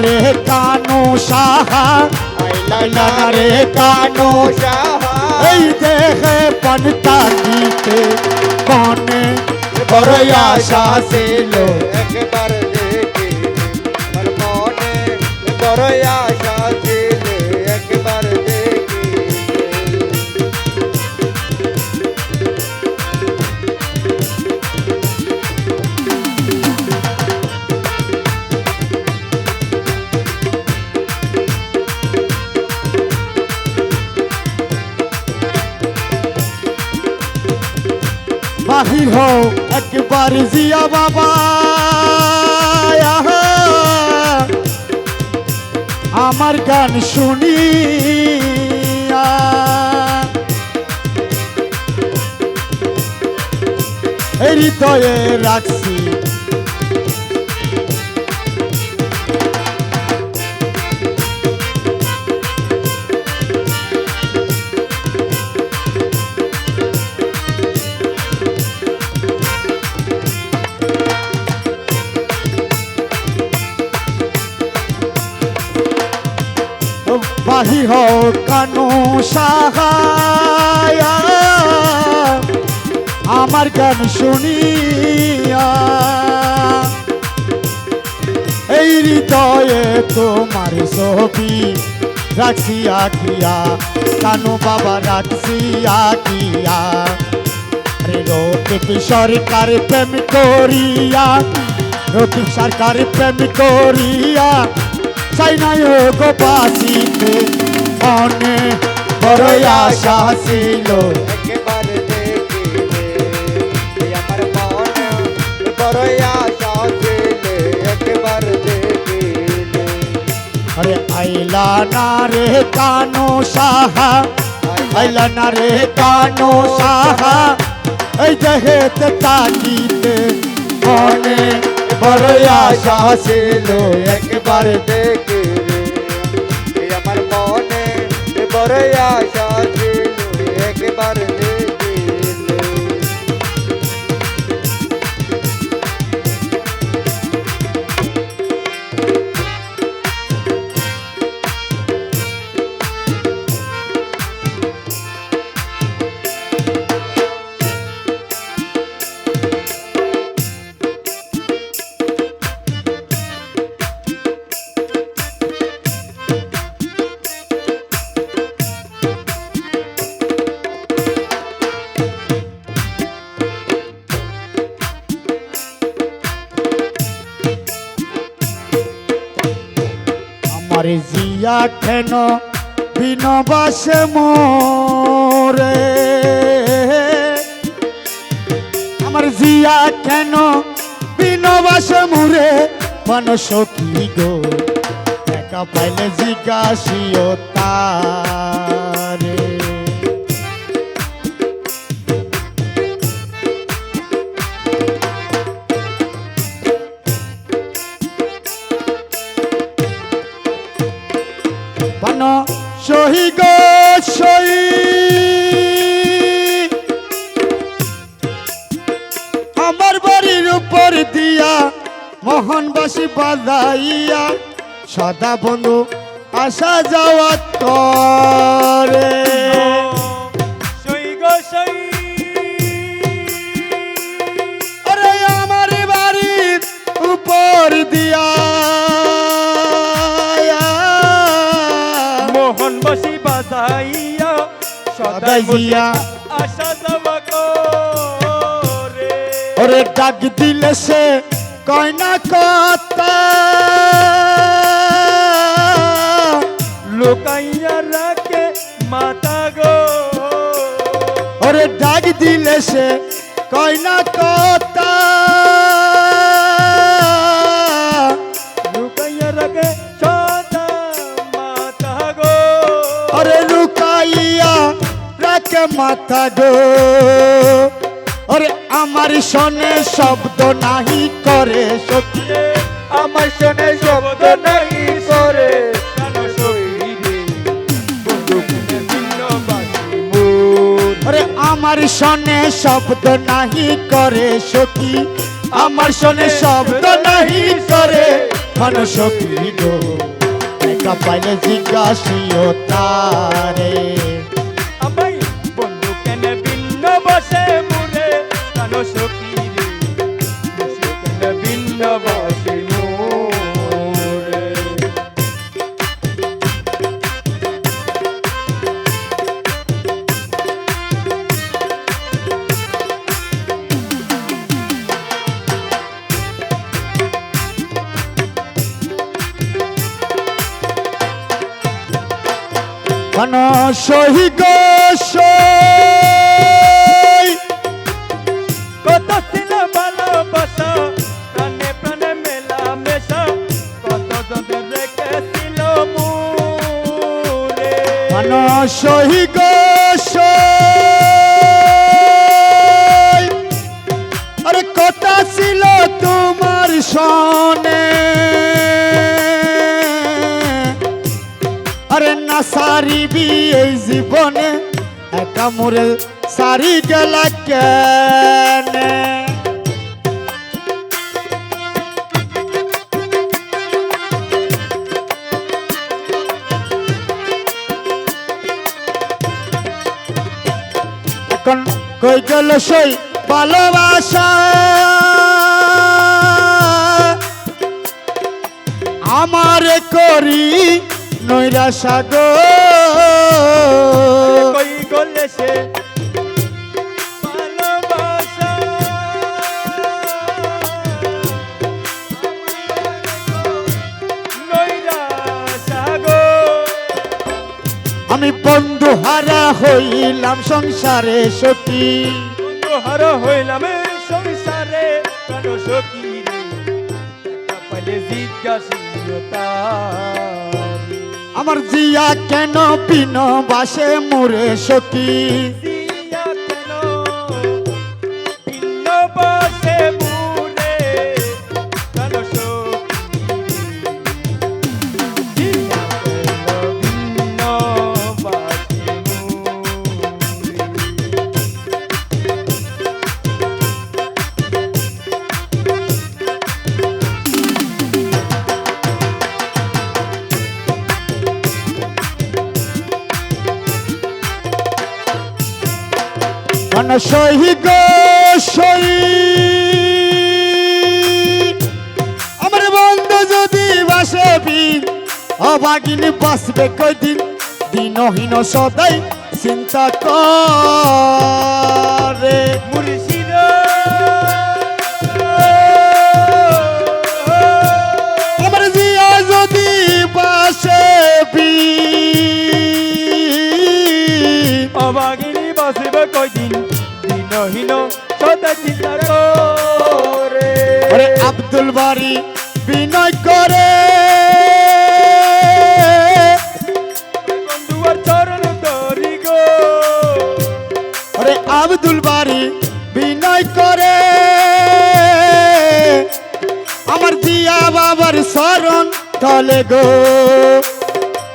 রে কানু সাহা, আইলা না রে কানু সাহা। এই দেহে পন্তা দিতে মনে বড় আশা ছিল, একবার দেখি আমার মনে বড় আশা ছিল, একবার দেখি। বাহির হও একবার জিয়া বাবা, আহা, আমার গান শুনিয়া। এই হৃদয়ে রাখছি বাহির হও কানু সাহায়া, আমার গান শুনিয়া। এই হৃদয়ে তোমার ছবি রাখছি আঁকিয়া, কানু বাবা রাখছি আঁকিয়া। রে রফিক সরকার প্রেম করিয়া, রফিক সরকার প্রেম করিয়া, চাই নাই গো বাঁচিতে মনে বড় আশা ছিল, একবার দেখি আমার মনে বড় আশা ছিল, একবার দেখি। আরে আইলা না রে কানু সাহা, আইলা না রে কানু সাহা। এই দেহেতে তাকিতে মনে বড় আশা ছিল, একবার দেখি আমার মনে বড় আশা ছিল, একবার দেখি। আমার জিয়া কেন বিনবাসে মোরে, আমার জিয়া কেন বিনবাসে মোরে, মানুষ কি গো একা পাইলে জিজ্ঞাসিও তারে। সহি গো সহি, আমার বাড়ির উপর দিয়া মোহনবাসী বাজাইয়া, সদা বন্ধু আসা যাওয়া করে। আরে আমার বাড়ির উপর দিয়া মোহনবাসী বাজাইয়া সদাই জিয়া আসা যাওয়া করে। ওরে ডাক দিলে সে কয় না কথা, লুকাইয়া রাখে মাতা গো। ওরে ডাক দিলে সে কয় না কথা, লুকাইয়া রাখে সদা মাতা গো। ওরে লুকাইয়া রাখে মাথা গো। ওরে আমার শোনে শব্দ নাহি করে সখী, আমার শোনে শব্দ নাই করে, কেন শরীরে বন্ধু ভিন্ন বাসি মোর। ওরে আমার শোনে শব্দ নাহি করে সখী, আমার শোনে শব্দ নাহি করে প্রাণ সখী গো দেখা পাইলে জিজ্ঞাসিও তারে আমায় বন্ধু কেন ভিন্ন বসে মুরে প্রাণ সখী রে বসে কেন ভিন্ন বসে মুরে প্রাণ সহি গো সই কত ছিল ভালোবাসা প্রাণে প্রাণে মেলা মেশা কত যন্ত্র রেখেছিল মুরে প্রাণ সহি গো সই আরে কথা ছিল তোমার সনে আরে না সারিবি এই জীবনে একা মোরে সারি গেলা কেনে এখন কই গেল সেই ভালোবাসা আমারে করি নৈরাশা গো কই গলে সে ভালোবাসা নৈরাশা গো আমি বন্ধু হারা হইলাম সংসারে সখী বন্ধুহার হইলাম সংসারে প্রাণ সখী রে দেখা পাইলে জিজ্ঞাসিতা আমার জিয়া কেন পিন বাসে মোরে সখী দিয়া কেন ভিন্ন বসে মুরে প্রাণ সখী দিয়া কেন ভিন্ন বসে মুরে প্রাণ সহি গো সহি আমার বন্ধু যদি বাসে বিন অভাগিনী বাসবে কয়দিন দিনহীন সদাই চিন্তা করে মুর্শিদ আমার জিয়া যদি বাসে বিন অবাগিনী বাসিবে কয়দিন দিনহীন সদা চিন্তা করে ওরে আব্দুল বারি বিনয় করে বন্ধুয়ার চরণ ধরি গো ওরে আব্দুল বারি বিনয় করে আমার জিয়া বাবার শরণ তলে গো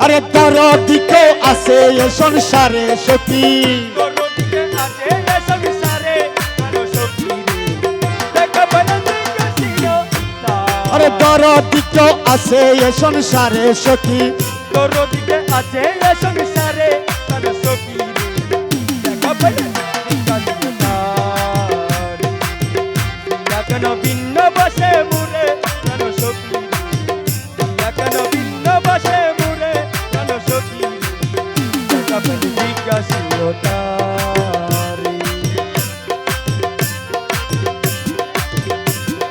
আরে তোর দিকে আছে এ সংসারে সখী তোর দিকে আছে এ সংসারে প্রাণ সখী রে দেখা পাইলে জিজ্ঞাসিতা আরে তোর দিকে আছে এ সংসারে সখী তোর দিকে আছে এ সংসারে প্রাণ সখী রে দেখা পাইলে জিজ্ঞাসিতা দিয়া কেন ভিন্ন বসে মুরে প্রাণ সখী রে দিয়া কেন ভিন্ন বসে মুরে প্রাণ সখী রে দেখা পাইলে জিজ্ঞাসিতা